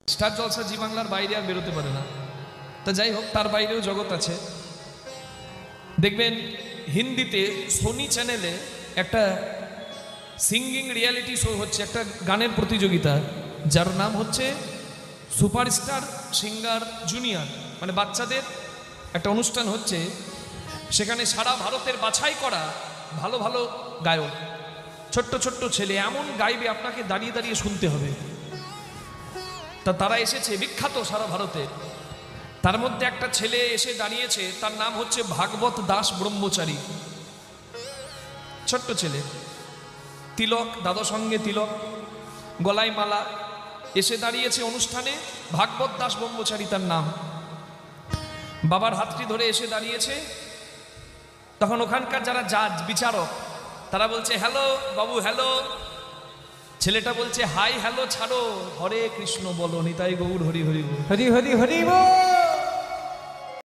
Star জলসা জি বাংলার বাইরে আর বেরোতে পারে না। তা যাই হোক, তার বাইরেও জগৎ আছে। দেখবেন হিন্দিতে সোনি চ্যানেলে একটা সিঙ্গিং রিয়ালিটি শো হচ্ছে, একটা গানের প্রতিযোগিতা, যার নাম হচ্ছে সুপারস্টার সিঙ্গার জুনিয়র। মানে বাচ্চাদের একটা অনুষ্ঠান হচ্ছে, সেখানে সারা ভারতের বাছাই করা ভালো ভালো গায়ক, ছোট্ট ছোট্ট ছেলে এমন গাইবে, আপনাকে দাঁড়িয়ে দাঁড়িয়ে শুনতে হবে। তা তারা এসেছে বিখ্যাত সারা ভারতে। তার মধ্যে একটা ছেলে এসে দাঁড়িয়েছে, তার নাম হচ্ছে ভাগবত দাস ব্রহ্মচারী। ছোট্ট ছেলে, তিলক, দাদা সঙ্গে তিলক, গলায় মালা, এসে দাঁড়িয়েছে অনুষ্ঠানে। ভাগবত দাস ব্রহ্মচারী তার নাম। বাবার হাতটি ধরে এসে দাঁড়িয়েছে। তখন ওখানকার যারা জাজ, বিচারক, তারা বলছে হ্যালো বাবু, হ্যালো। ছেলেটা বলছে হাই হ্যালো ছাড়ো, হরে কৃষ্ণ বলো, নিতাই গৌর হরি হরি বল। হরি হরি হরি বল।